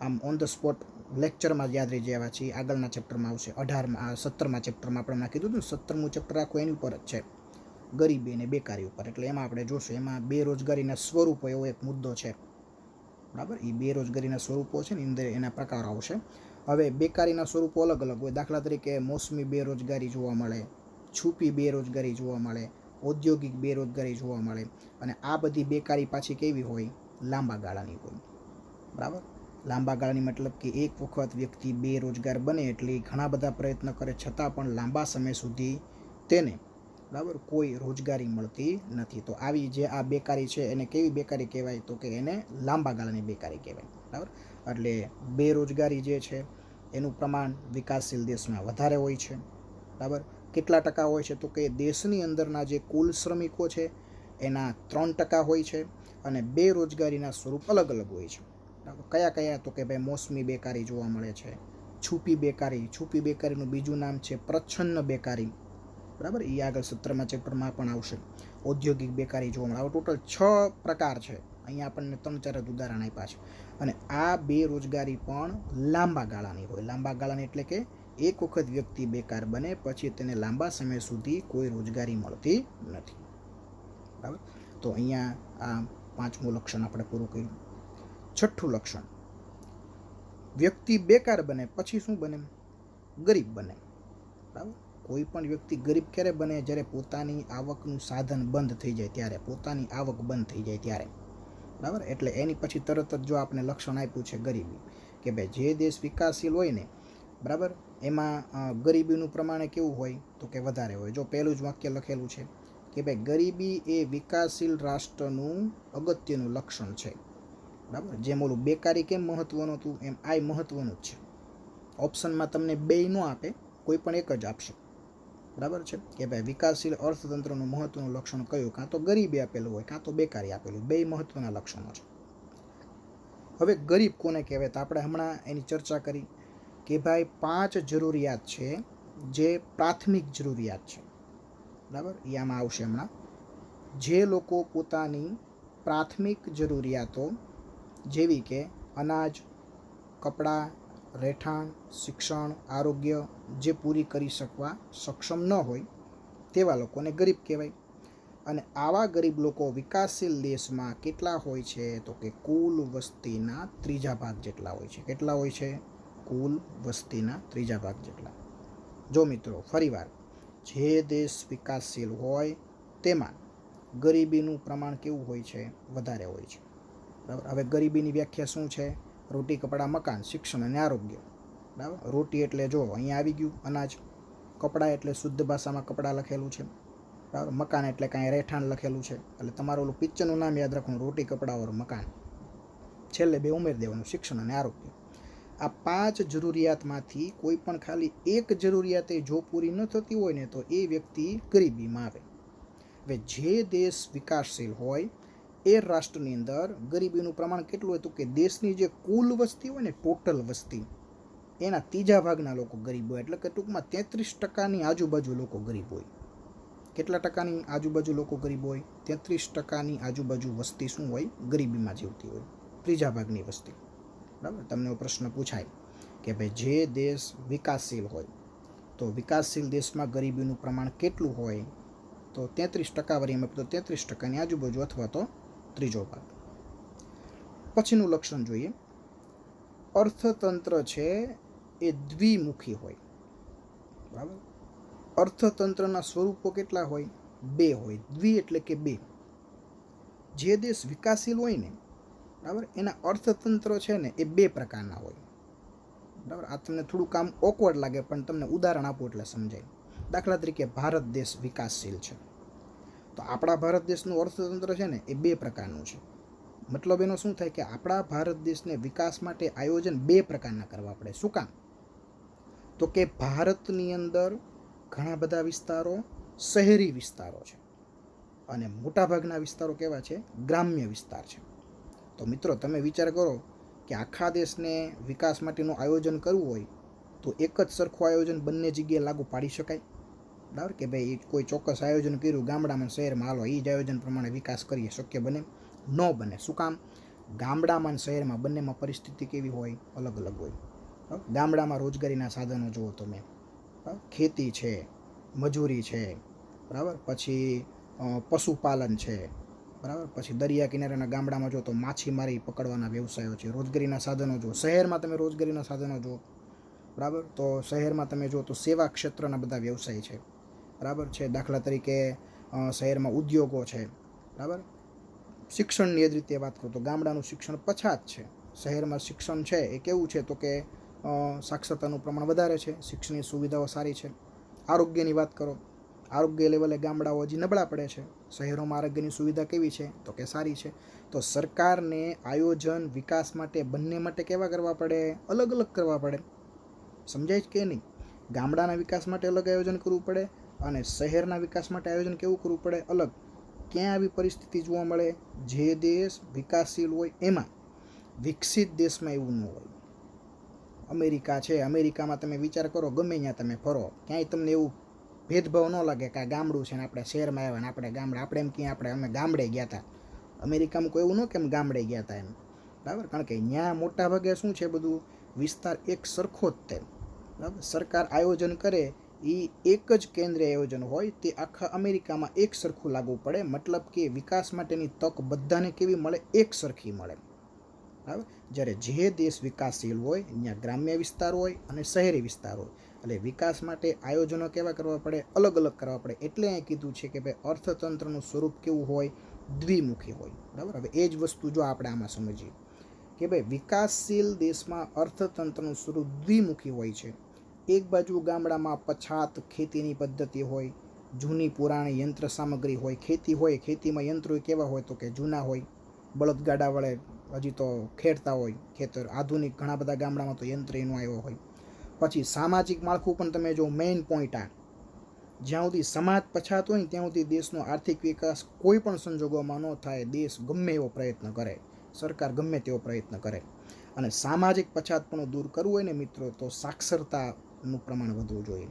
આમ ઓન ધ સ્પોટ લેક્ચરમાં જ યાદ રહી જાય છે. આગળના ચેપ્ટરમાં આવશે. 17મા ચેપ્ટરમાં આપણે કીધું હતું, 17મું ચેપ્ટર આખું એની ઉપર જ છે, ગરીબી અને બેકારી ઉપર. એટલે એમાં આપણે જોશું. એમાં બેરોજગારીના સ્વરૂપો એવો એક મુદ્દો છે, બરાબર. એ બેરોજગારીના સ્વરૂપો છે ને અંદર એના પ્રકારો આવશે. હવે બેકારીના સ્વરૂપો અલગ અલગ હોય. દાખલા તરીકે મોસમી બેરોજગારી જોવા મળે, છુપી બેરોજગારી જોવા મળે, ઔદ્યોગિક બેરોજગારી જોવા મળે. અને આ બધી બેકારી પાછી કેવી હોય? લાંબા ગાળાની હોય, બરાબર. લાંબા ગાળાની મતલબ કે એક વખત વ્યક્તિ બેરોજગાર બને એટલે ઘણા બધા પ્રયત્ન કરે છતાં પણ લાંબા સમય સુધી તેને, બરાબર, કોઈ રોજગારી મળતી નથી. તો આવી જે આ બેકારી છે એને કેવી બેકારી કહેવાય? તો કે એને લાંબા ગાળાની બેકારી કહેવાય, બરાબર. એટલે બેરોજગારી જે છે એનું પ્રમાણ વિકાસશીલ દેશમાં વધારે હોય છે, બરાબર. કેટલા ટકા હોય છે? તો કે દેશની અંદરના જે કુલ શ્રમિકો છે એના 3% હોય છે. અને બેરોજગારીના સ્વરૂપ અલગ અલગ હોય છે, બરાબર. કયા કયા? તો કે ભાઈ મોસમી બેકારી જોવા મળે છે, છુપી બેકારી. છુપી બેકારીનું બીજું નામ છે પ્રચ્છન્ન બેકારી, બરાબર. એ આગળ 17મા ચેપ્ટરમાં પણ આવશે. ઔદ્યોગિક બેકારી જોવા મળે. આવા ટોટલ 6 પ્રકાર છે. અહીંયા આપણને 3-4 ઉદાહરણ આપ્યા છે. અને આ બેરોજગારી પણ લાંબા ગાળાની હોય. લાંબા ગાળાની એટલે કે એક વખત વ્યક્તિ બેકાર બને પછી તેને લાંબા સમય સુધી કોઈ રોજગારી મળતી નથી, બરાબર. તો અહીંયા આ 5મું લક્ષણ આપણે પૂરું કર્યું. 6થું લક્ષણ, વ્યક્તિ બેકાર બને પછી શું બને? ગરીબ બને, બરાબર. કોઈ પણ વ્યક્તિ ગરીબ ક્યારે બને? જ્યારે પોતાની આવકનું સાધન બંધ થઈ જાય ત્યારે, પોતાની આવક બંધ થઈ જાય ત્યારે, બરાબર. એટલે એની પછી તરત જ જો આપણે લક્ષણ આપ્યું છે ગરીબી, કે ભાઈ જે દેશ વિકાસશીલ હોય ને, બરાબર, એમાં ગરીબીનું પ્રમાણ કેવું હોય? તો કે વધારે હોય. જો પહેલું જ વાક્ય લખેલું છે કે ભાઈ ગરીબી એ વિકાસશીલ રાષ્ટ્રનું અગત્યનું લક્ષણ છે, બરાબર. જેમ ઓલું બેકારી કેમ મહત્વનું હતું એમ આ મહત્વનું જ છે. ઓપ્શનમાં તમને બે ન આપે, કોઈ પણ એક જ આપશે, બરાબર છે. કે ભાઈ વિકાસશીલ અર્થતંત્રનું મહત્વનું લક્ષણ કયું? કાં તો ગરીબી આપેલું હોય, કાં તો બેકારી આપેલું. બે મહત્વના લક્ષણો છે. હવે ગરીબ કોને કહેવાય? તો આપણે હમણાં એની ચર્ચા કરી કે ભાઈ 5 જરૂરિયાત છે જે પ્રાથમિક જરૂરિયાત છે, બરાબર. એ આમાં આવશે હમણાં. જે લોકો પોતાની પ્રાથમિક જરૂરિયાતો જેવી કે અનાજ, કપડાં, રહેઠાણ, શિક્ષણ, આરોગ્ય જે પૂરી કરી શકવા સક્ષમ ન હોય તેવા લોકોને ગરીબ કહેવાય. અને આવા ગરીબ લોકો વિકાસશીલ દેશમાં કેટલા હોય છે? તો કે કુલ વસ્તીના 3 ભાગ જેટલા હોય છે. કેટલા હોય છે? કુલ વસ્તીના 3 ભાગ જેટલા. જો મિત્રો ફરીવાર, જે દેશ વિકાસશીલ હોય તેમાં ગરીબીનું પ્રમાણ કેવું હોય છે? વધારે હોય છે, બરાબર. હવે ગરીબીની વ્યાખ્યા શું છે? રોટી કપડાં મકાન, શિક્ષણ અને આરોગ્ય. બરાબર. રોટી એટલે જો અહીંયા આવી ગયું અનાજ, કપડાં એટલે શુદ્ધ ભાષામાં કપડાં લખેલું છે, બરાબર. મકાન એટલે કાંઈ રહેઠાણ લખેલું છે, એટલે તમારું ઓલું પિક્ચરનું નામ યાદ રાખવાનું, રોટી કપડાં ઓર મકાન. છેલ્લે 2 ઉમેરી દેવાનું, શિક્ષણ અને આરોગ્ય. આ 5 જરૂરિયાતમાંથી કોઈ પણ ખાલી એક જરૂરિયાત જો પૂરી ન થતી હોય ને તો એ વ્યક્તિ ગરીબીમાં આવે. હવે જે દેશ વિકાસશીલ હોય એ રાષ્ટ્રની અંદર ગરીબીનું પ્રમાણ કેટલું હોય તો કે દેશની જે કુલ વસ્તી હોય ને, ટોટલ વસ્તી, એના 3 ભાગના લોકો ગરીબ હોય. એટલે કે ટૂંકમાં 33% આજુબાજુ લોકો ગરીબ હોય. કેટલા ટકાની આજુબાજુ લોકો ગરીબ હોય? 33% આજુબાજુ વસ્તી શું હોય? ગરીબીમાં જીવતી હોય, 3 ભાગની વસ્તી. બરાબર. તમને પ્રશ્ન પૂછાય કે ભાઈ જે દેશ વિકાસશીલ હોય તો વિકાસશીલ દેશમાં ગરીબીનું પ્રમાણ કેટલું હોય? તો 33% તો 33%ની આજુબાજુ અથવા તો 3 ભાગ. પછીનું લક્ષણ જોઈએ. અર્થતંત્ર છે એ દ્વિમુખી હોય. બરાબર. અર્થતંત્રના સ્વરૂપો કેટલા હોય? 2 હોય. દ્વિ એટલે કે 2. જે દેશ વિકાસશીલ હોય ને, બરાબર, એના અર્થતંત્ર છે ને એ 2 પ્રકારના હોય. બરાબર. આ તમને થોડું કામ ઓકવર્ડ લાગે પણ તમને ઉદાહરણ આપો એટલે સમજાય. દાખલા તરીકે ભારત દેશ વિકાસશીલ છે તો આપણા ભારત દેશનું અર્થતંત્ર છે ને એ 2 પ્રકારનું છે. મતલબ એનો શું થાય કે આપણા ભારત દેશને વિકાસ માટે આયોજન 2 પ્રકારના કરવા પડે. શું કામ? તો કે ભારતની અંદર ઘણા બધા વિસ્તારો શહેરી વિસ્તારો છે અને મોટાભાગના વિસ્તારો કેવા છે? ગ્રામ્ય વિસ્તાર છે. તો મિત્રો તમે વિચાર કરો કે આખા દેશને વિકાસ માટેનું આયોજન કરવું હોય તો એક જ સરખું આયોજન બંને જગ્યાએ લાગુ પાડી શકાય? બરાબર કે ભાઈ કોઈ ચોક્કસ આયોજન કર્યું ગામડામાં શહેરમાં, હાલો એ જ આયોજન પ્રમાણે વિકાસ કરીએ, શક્ય બને? ન બને. શું કામ? ગામડામાં શહેરમાં બંનેમાં પરિસ્થિતિ કેવી હોય? અલગ અલગ હોય. ગામડામાં રોજગારીના સાધનો જુઓ તમે, ખેતી છે, મજૂરી છે, બરાબર, પછી પશુપાલન છે, બરાબર, પછી દરિયા કિનારાના ગામડામાં જો તો માછીમારી પકડવાના વ્યવસાયો છે, રોજગારીના સાધનો જુઓ. શહેરમાં તમે રોજગારીના સાધનો જુઓ, બરાબર, તો શહેરમાં તમે જુઓ તો સેવા ક્ષેત્રના બધા વ્યવસાય છે, બરાબર છે. દાખલા તરીકે શહેરમાં ઉદ્યોગો છે, બરાબર. શિક્ષણની એ જ રીતે વાત કરું તો ગામડાનું શિક્ષણ પછાત છે, શહેરમાં શિક્ષણ છે એ કેવું છે તો કે સાક્ષરતાનું પ્રમાણ વધારે છે, શિક્ષણની સુવિધાઓ સારી છે. આરોગ્યની વાત કરો, આરોગ્ય લેવલે ગામડાઓ હજી નબળા પડે છે, શહેરોમાં આરોગ્યની સુવિધા કેવી છે તો કે સારી છે. તો સરકારને આયોજન વિકાસ માટે બંને માટે કેવા કરવા પડે? અલગ અલગ કરવા પડે. સમજાય છે કે નહીં? ગામડાના વિકાસ માટે અલગ આયોજન કરવું પડે અને શહેરના વિકાસ માટે આયોજન કેવું કરવું પડે? અલગ. ક્યાં આવી પરિસ્થિતિ જોવા મળે? જે દેશ વિકાસશીલ હોય એમાં. વિકસિત દેશમાં એવું ન હોય. અમેરિકા છે, અમેરિકામાં તમે વિચાર કરો, ગમે ત્યાં તમે ફરો, ક્યાંય તમને એવું ભેદભાવ ન લાગે કે આ ગામડું છે ને આપણે શહેરમાં આવ્યા ને આપણે ગામડે, આપણે એમ ક્યાં અમે ગામડે ગયા હતા. અમેરિકામાં કોઈ એવું ન કે એમ ગામડે ગયા હતા એમ, બરાબર. કારણ કે ત્યાં મોટા ભાગે શું છે, બધું વિસ્તાર એક સરખો જ તે, બરાબર. સરકાર આયોજન કરે એ એક જ કેન્દ્રીય આયોજન હોય, તે આખા અમેરિકામાં એક સરખું લાગુ પડે. મતલબ કે વિકાસ માટેની તક બધાને કેવી મળે? એક સરખી મળે, બરાબર. જ્યારે જે દેશ વિકાસશીલ હોય ત્યાં ગ્રામ્ય વિસ્તાર હોય અને શહેરી વિસ્તાર હોય, એટલે વિકાસ માટે આયોજનો કેવા કરવા પડે? અલગ અલગ કરવા પડે. એટલે અહીં કીધું છે કે ભાઈ અર્થતંત્રનું સ્વરૂપ કેવું હોય? દ્વિમુખી હોય, બરાબર. હવે એ જ વસ્તુ જો આપણે આમાં સમજીએ કે ભાઈ વિકાસશીલ દેશમાં અર્થતંત્રનું સ્વરૂપ દ્વિમુખી હોય છે. એક બાજુ ગામડામાં પછાત ખેતીની પદ્ધતિ હોય, જૂની પુરાણી યંત્ર સામગ્રી હોય, ખેતી હોય, ખેતીમાં યંત્રો કેવા હોય તો કે જૂના હોય, બળદગાડા વડે હજી તો ખેડતા હોય ખેતર. આધુનિક ઘણા બધા ગામડામાં તો યંત્ર એનો આવ્યો હોય. પછી સામાજિક માળખું પણ તમે જો, મેઇન પોઈન્ટ આ, જ્યાં સુધી સમાજ પછાત હોય ને ત્યાં સુધી દેશનો આર્થિક વિકાસ કોઈ પણ સંજોગોમાં ન થાય. દેશ ગમે એવો પ્રયત્ન કરે, સરકાર ગમે તેવો પ્રયત્ન કરે. અને સામાજિક પછાતપણું દૂર કરવું હોય ને મિત્રો તો સાક્ષરતાનું પ્રમાણ વધવું જોઈએ,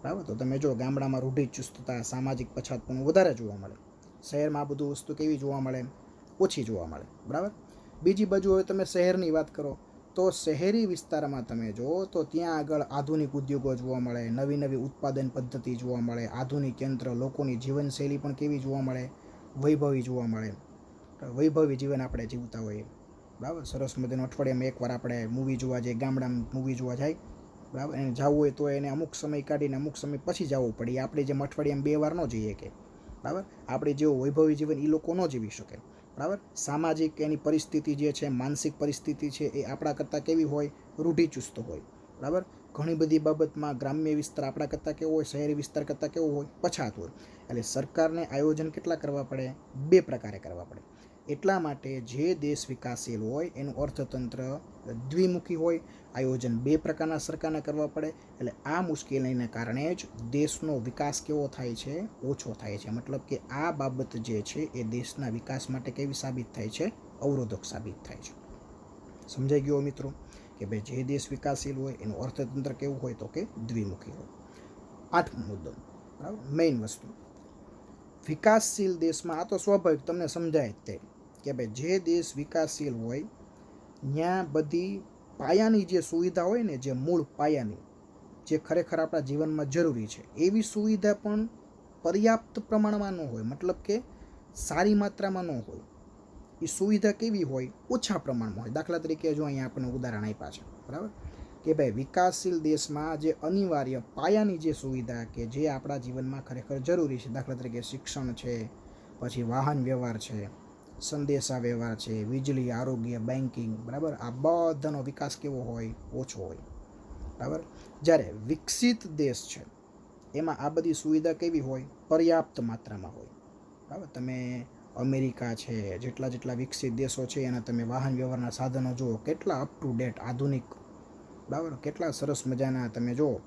બરાબર. તો તમે જો ગામડામાં રૂઢિચુસ્તતા, સામાજિક પછાતપણું વધારે જોવા મળે. શહેરમાં આ બધું વસ્તુ કેવી જોવા મળે? ઓછી જોવા મળે, બરાબર. બીજી બાજુ હવે તમે શહેરની વાત કરો તો શહેરી વિસ્તારમાં તમે જો તો ત્યાં આગળ આધુનિક ઉદ્યોગો જોવા મળે, નવી નવી ઉત્પાદન પદ્ધતિ જોવા મળે, આધુનિક યંત્ર, લોકોની જીવનશૈલી પણ કેવી જોવા મળે? વૈભવી જોવા મળે. વૈભવી જીવન આપણે જીવતા હોઈએ, બરાબર. સરસ મજાનું અઠવાડિયામાં એકવાર આપણે મૂવી જોવા જઈએ, ગામડામાં મૂવી જોવા જાય, બરાબર. એને જવું હોય તો એને અમુક સમય કાઢીને અમુક સમય પછી જવું પડે. આપણે જેમ અઠવાડિયામાં 2 વાર ન જઈએ કે, બરાબર. આપણે જેવું વૈભવી જીવન એ લોકો ન જીવી શકે. બરાબર. સામાજિક એની પરિસ્થિતિ જે છે, માનસિક પરિસ્થિતિ છે, એ આપણા કરતાં કેવી હોય? રૂઢિચુસ્ત હોય. બરાબર. ઘણી બધી બાબતમાં ગ્રામ્ય વિસ્તાર આપણા કરતાં કેવો હોય? શહેરી વિસ્તાર કરતાં કેવો હોય? પછાત હોય. એટલે સરકારને આયોજન કેટલા કરવા પડે? 2 પ્રકારે કરવા પડે. એટલા માટે જે દેશ વિકાસશીલ હોય એનું અર્થતંત્ર દ્વિમુખી હોય, આયોજન 2 પ્રકારના સરકારને કરવા પડે. એટલે આ મુશ્કેલીને કારણે જ દેશનો વિકાસ કેવો થાય છે? ઓછો થાય છે. મતલબ કે આ બાબત જે છે એ દેશના વિકાસ માટે કેવી સાબિત થાય છે? અવરોધક સાબિત થાય છે. સમજાઈ ગયો મિત્રો કે ભાઈ જે દેશ વિકાસશીલ હોય એનું અર્થતંત્ર કેવું હોય? તો કે દ્વિમુખી હોય. 8મો મુદ્દો, બરાબર, મેઇન વસ્તુ. વિકાસશીલ દેશમાં, આ તો સ્વાભાવિક તમને સમજાય જ તે કે ભાઈ જે દેશ વિકાસશીલ હોય ત્યાં બધી પાયાની જે સુવિધા હોય ને, જે મૂળ પાયાની, જે ખરેખર આપણા જીવનમાં જરૂરી છે, એવી સુવિધા પણ પર્યાપ્ત પ્રમાણમાં ન હોય. મતલબ કે સારી માત્રામાં ન હોય. એ સુવિધા કેવી હોય? ઓછા પ્રમાણમાં હોય. દાખલા તરીકે જો અહીંયા આપણને ઉદાહરણ આપ્યા છે, બરાબર, કે ભાઈ વિકાસશીલ દેશમાં જે અનિવાર્ય પાયાની જે સુવિધા કે જે આપણા જીવનમાં ખરેખર જરૂરી છે, દાખલા તરીકે શિક્ષણ છે, પછી વાહન વ્યવહાર છે, સંદેશા વ્યવહાર છે, વીજળી, આરોગ્ય, બેન્કિંગ, બરાબર, આ બધાનો વિકાસ કેવો હોય? ઓછો હોય. બરાબર. જ્યારે વિકસિત દેશ છે એમાં આ બધી સુવિધા કેવી હોય? પર્યાપ્ત માત્રામાં હોય. બરાબર. તમે અમેરિકા છે, જેટલા વિકસિત દેશો છે એના તમે વાહન વ્યવહારના સાધનો જુઓ, કેટલા અપ ટુ ડેટ, આધુનિક, બરાબર, કેટલા સરસ મજાના તમે જુઓ.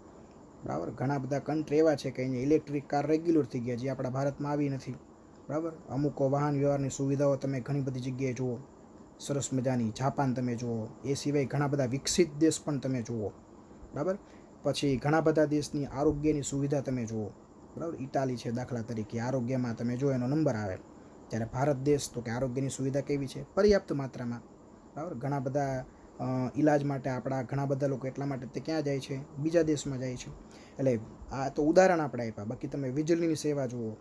બરાબર. ઘણા બધા કન્ટ્રી એવા છે કે અહીંયા ઇલેક્ટ્રિક કાર રેગ્યુલર થઈ ગયા, જે આપણા ભારતમાં આવી નથી. બરાબર. અમુક વાહન વ્યવહારની સુવિધાઓ તમે ઘણી બધી જગ્યાએ જુઓ, સરસ મજાની. જાપાન તમે જુઓ. એ સિવાય ઘણા બધા વિકસિત દેશ પણ તમે જુઓ. બરાબર. પછી ઘણા બધા દેશની આરોગ્યની સુવિધા તમે જુઓ. બરાબર. ઇટાલી છે દાખલા તરીકે, આરોગ્યમાં તમે જો એનો નંબર આવે. ત્યારે ભારત દેશ તો કે આરોગ્યની સુવિધા કેવી છે? પર્યાપ્ત માત્રામાં. બરાબર. ઘણા બધા ઈલાજ માટે આપણા ઘણા બધા લોકો એટલા માટે તે ક્યાં જાય છે? બીજા દેશમાં જાય છે. એટલે આ તો ઉદાહરણ આપણે આપ્યા. બાકી તમે વીજળીની સેવા જુઓ,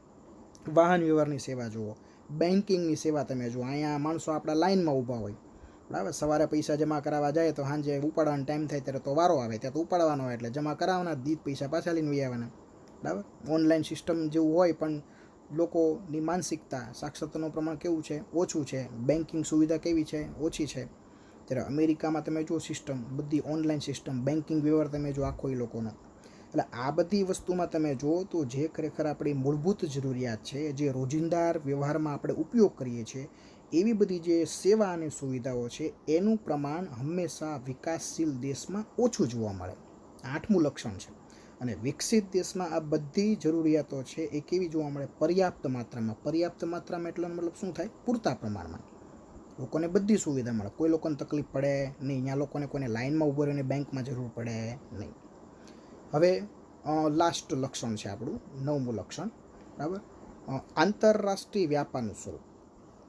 વાહન વ્યવહારની સેવા જુઓ, બેન્કિંગની સેવા તમે જુઓ. અહીંયા માણસો આપણા લાઇનમાં ઊભા હોય. બરાબર. સવારે પૈસા જમા કરાવવા જાય તો સાંજે ઉપાડવાનો ટાઈમ થાય ત્યારે તો વારો આવે, ત્યાં તો ઉપાડવાનો હોય એટલે જમા કરાવવાના, દીધ પૈસા પાછા લઈને વહી આવવાના. બરાબર. ઓનલાઈન સિસ્ટમ જેવું હોય પણ લોકોની માનસિકતા, સાક્ષરતાનું પ્રમાણ કેવું છે? ઓછું છે. બેન્કિંગ સુવિધા કેવી છે? ઓછી છે. ત્યારે અમેરિકામાં તમે જુઓ સિસ્ટમ, બધી ઓનલાઈન સિસ્ટમ, બેન્કિંગ વ્યવહાર તમે જો આખો એ લોકોનો. એટલે આ બધી વસ્તુમાં તમે જુઓ તો જે ખરેખર આપણી મૂળભૂત જરૂરિયાત છે, જે રોજિંદા વ્યવહારમાં આપણે ઉપયોગ કરીએ છીએ, એવી બધી જે સેવા અને સુવિધાઓ છે એનું પ્રમાણ હંમેશા વિકાસશીલ દેશમાં ઓછું જોવા મળે. 8મું લક્ષણ છે. અને વિકસિત દેશમાં આ બધી જરૂરિયાતો છે એ કેવી જોવા મળે? પર્યાપ્ત માત્રામાં. પર્યાપ્ત માત્રામાં એટલે મતલબ શું થાય? પૂરતા પ્રમાણમાં. લોકોને બધી સુવિધા મળે, કોઈ લોકોને તકલીફ પડે નહીં. ત્યાં લોકોને કોઈને લાઇનમાં ઊભો રહીને બેંકમાં જરૂર પડે નહીં. હવે લાસ્ટ લક્ષણ છે આપણું, 9મું લક્ષણ. બરાબર. આંતરરાષ્ટ્રીય વ્યાપારનું સ્વરૂપ.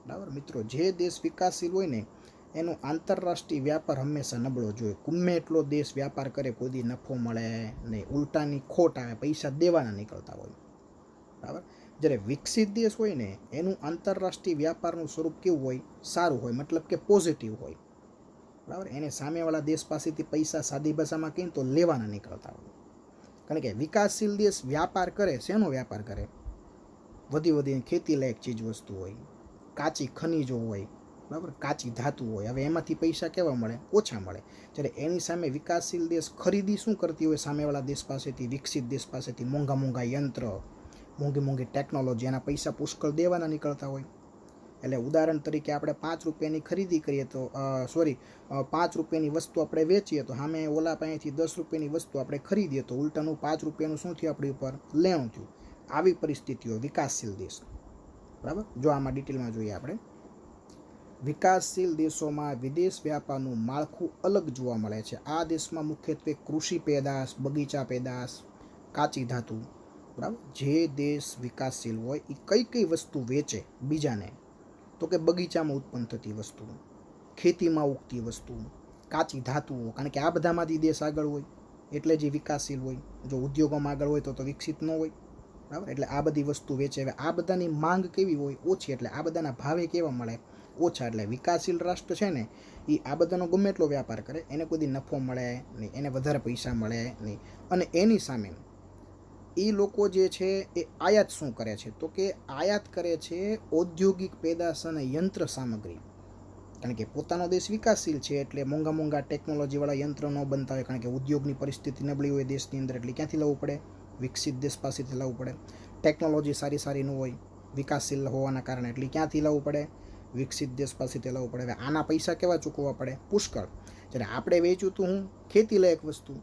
બરાબર મિત્રો, જે દેશ વિકાસશીલ હોય ને એનો આંતરરાષ્ટ્રીય વ્યાપાર હંમેશા નબળો જોઈએ. ગમે એટલો દેશ વ્યાપાર કરે, કોઈ દી નફો મળે નહીં, ઉલટાની ખોટ આવે, પૈસા દેવાના નીકળતા હોય. બરાબર. જ્યારે વિકસિત દેશ હોય ને એનું આંતરરાષ્ટ્રીય વ્યાપારનું સ્વરૂપ કેવું હોય? સારું હોય. મતલબ કે પોઝિટિવ હોય. બરાબર. એને સામેવાળા દેશ પાસેથી પૈસા સાદી ભાષામાં કહીએ તો લેવાના નીકળતા હોય. કારણ કે વિકાસશીલ દેશ વ્યાપાર કરે, શેનો વ્યાપાર કરે? વધીને ખેતી લાયક ચીજ વસ્તુ હોય, કાચી ખનીજો હોય, બરાબર, કાચી ધાતુ હોય. હવે એમાંથી પૈસા કેવા મળે? ઓછા મળે. જ્યારે એની સામે વિકાસશીલ દેશ ખરીદી શું કરતી હોય? સામેવાળા દેશ પાસેથી, વિકસિત દેશ પાસેથી મોંઘા યંત્ર, મોંઘી ટેકનોલોજી, એના પૈસા પુષ્કળ દેવાના નીકળતા હોય. એટલે ઉદાહરણ તરીકે આપણે 5 રૂપિયાની ખરીદી કરીએ તો 5 રૂપિયાની વસ્તુ આપણે વેચીએ તો સામે ઓલા પાસેથી 10 રૂપિયાની વસ્તુ આપણે ખરીદીએ તો ઉલટાનું 5 રૂપિયાનું શું થયું? આપણી ઉપર લેણું થયું. આવી પરિસ્થિતિઓ વિકાસશીલ દેશ. બરાબર. જો આમાં ડિટેલમાં જોઈએ આપણે, વિકાસશીલ દેશોમાં વિદેશ વ્યાપારનું માળખું અલગ જોવા મળે છે. આ દેશમાં મુખ્યત્વે કૃષિ પેદાશ, બગીચા પેદાશ, કાચી ધાતુ. બરાબર. જે દેશ વિકાસશીલ હોય એ કઈ વસ્તુ વેચે બીજાને? તો કે બગીચામાં ઉત્પન્ન થતી વસ્તુ, ખેતીમાં ઉગતી વસ્તુ, કાચી ધાતુઓ. કારણ કે આ બધામાંથી દેશ આગળ હોય એટલે જે વિકાસશીલ હોય. જો ઉદ્યોગોમાં આગળ હોય તો વિકસિત ન હોય. બરાબર. એટલે આ બધી વસ્તુ વેચે. હવે આ બધાની માંગ કેવી હોય? ઓછી. એટલે આ બધાના ભાવે કેવા મળે? ઓછા. એટલે વિકાસશીલ રાષ્ટ્ર છે ને એ આ બધાનો ગમે એટલો વ્યાપાર કરે, એને કોઈ દી નફો મળે નહીં, એને વધારે પૈસા મળે નહીં. અને એની સામે એ લોકો જે છે એ આયાત શું કરે છે? તો કે આયાત કરે છે ઔદ્યોગિક પેદાશ અને યંત્ર સામગ્રી. કારણ કે પોતાનો દેશ વિકાસશીલ છે એટલે મોંઘા મોંઘા ટેકનોલોજીવાળા યંત્ર ન બનતા હોય, કારણ કે ઉદ્યોગની પરિસ્થિતિ નબળી હોય દેશની અંદર, એટલે ક્યાંથી લાવવું પડે? વિકસિત દેશ પાસેથી લાવવું પડે. ટેકનોલોજી સારી સારી ન હોય વિકાસશીલ હોવાના કારણે, એટલે ક્યાંથી લાવવું પડે? વિકસિત દેશ પાસેથી લાવવું પડે. હવે આના પૈસા કેવા ચૂકવવા પડે? પુષ્કળ. જ્યારે આપણે વેચ્યું હતું હું ખેતી લાયક વસ્તુ,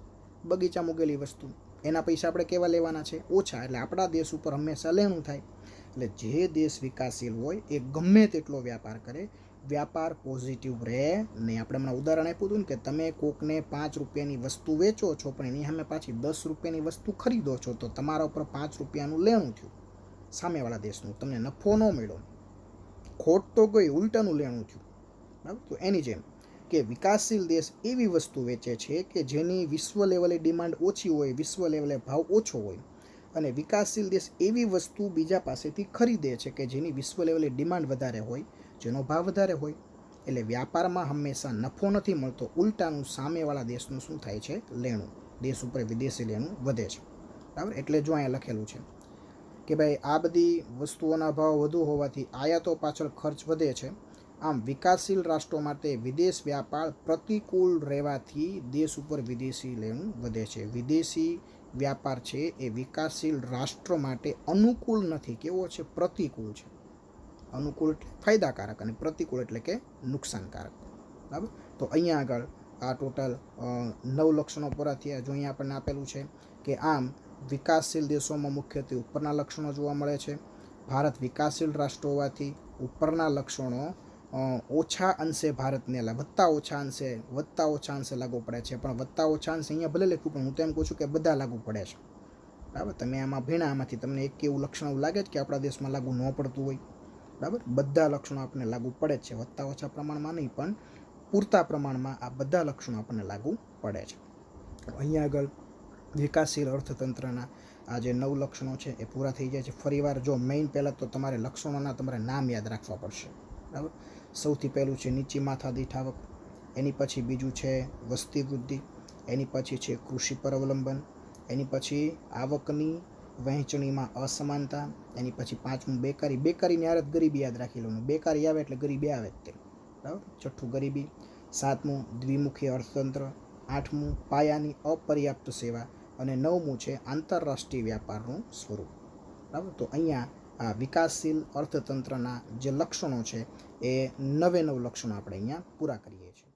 બગીચા મૂકેલી વસ્તુ, એના પૈસા આપણે કેવા લેવાના છે? ઓછા. એટલે આપણા દેશ ઉપર હંમેશા લેણું થાય. એટલે જે દેશ વિકાસશીલ હોય એ ગમે તેટલો વ્યાપાર કરે, વ્યાપાર પોઝિટિવ રહે નહીં. આપણે હમણાં ઉદાહરણ આપ્યું હતું ને કે તમે કોકને 5 રૂપિયાની વસ્તુ વેચો છો પણ એની સામે પાછી 10 રૂપિયાની વસ્તુ ખરીદો છો, તો તમારા ઉપર 5 રૂપિયાનું લેણું થયું સામેવાળા દેશનું, તમને નફો ન મળ્યો, ખોટ તો ગઈ, ઉલટાનું લેણું થયું. બરાબર? તો એની જેમ કે વિકાસશીલ દેશ એવી વસ્તુ વેચે છે કે જેની વિશ્વ લેવલે ડિમાન્ડ ઓછી હોય, વિશ્વ લેવલે ભાવ ઓછો હોય, અને વિકાસશીલ દેશ એવી વસ્તુ બીજા પાસેથી ખરીદે છે કે જેની વિશ્વ લેવલે ડિમાન્ડ વધારે હોય, જેનો ભાવ વધારે હોય. એટલે વ્યાપારમાં હંમેશા નફો નથી મળતો, ઉલટાનું સામેવાળા દેશનું શું થાય છે? લેણું. દેશ ઉપર વિદેશી લેણું વધે છે. બરાબર? એટલે જો અહીંયા લખેલું છે કે ભાઈ આ બધી વસ્તુઓના ભાવ વધુ હોવાથી આયાતો પાછળ ખર્ચ વધે છે. આમ વિકાસશીલ રાષ્ટ્રો માટે વિદેશ વ્યાપાર પ્રતિકૂળ રહેવાથી દેશ ઉપર વિદેશી લેણું વધે છે. વિદેશી વ્યાપાર છે એ વિકાસશીલ રાષ્ટ્ર માટે અનુકૂળ નથી. કેવો છે? પ્રતિકૂળ છે. અનુકૂળ એટલે ફાયદાકારક અને પ્રતિકૂળ એટલે કે નુકસાનકારક. બરાબર? તો અહીંયા આગળ આ ટોટલ 9 લક્ષણો પૂરા થયા. જો અહીંયા આપણને આપેલું છે કે આમ વિકાસશીલ દેશોમાં મુખ્યત્વે ઉપરના લક્ષણો જોવા મળે છે. ભારત વિકાસશીલ રાષ્ટ્ર હોવાથી ઉપરના લક્ષણો ઓછા અંશે ભારતને વત્તા ઓછા અંશે લાગુ પડે છે. પણ વત્તા ઓછા અંશે અહીંયા ભલે લખ્યું, પણ હું તો એમ કહું છું કે બધા લાગુ પડે છે. બરાબર? તમે આમાં ભીણા, આમાંથી તમને એક એવું લક્ષણ એવું લાગે છે કે આપણા દેશમાં લાગુ ન પડતું હોય? બરાબર? બધા લક્ષણો આપણને લાગુ પડે જ છે. વત્તા ઓછા પ્રમાણમાં નહીં, પણ પૂરતા પ્રમાણમાં આ બધા લક્ષણો આપણને લાગુ પડે છે. અહીંયા આગળ વિકાસશીલ અર્થતંત્રના આ જે 9 લક્ષણો છે એ પૂરા થઈ જાય છે. ફરીવાર જો મેઇન પહેલાં તો તમારે લક્ષણોના તમારે નામ યાદ રાખવા પડશે. બરાબર? સૌથી પહેલું છે નીચી માથાદીઠ આવક, એની પછી બીજું છે વસ્તી વૃદ્ધિ, એની પછી છે કૃષિ પર અવલંબન, એની પછી આવકની વહેંચણીમાં અસમાનતા, એની પછી 5મું બેકારી. બેકારીની હારે ગરીબી યાદ રાખી લો. બેકારી આવે એટલે ગરીબી આવે જ તે. બરાબર? 6થું ગરીબી. 7મું દ્વિમુખી અર્થતંત્ર. 8મું પાયાની અપર્યાપ્ત સેવા. અને 9મું છે આંતરરાષ્ટ્રીય વ્યાપારનું સ્વરૂપ. બરાબર? તો અહીંયા આ વિકાસશીલ અર્થતંત્રના જે લક્ષણો છે એ 9 લક્ષણો આપણે અહીંયા પૂરા કરીએ છીએ.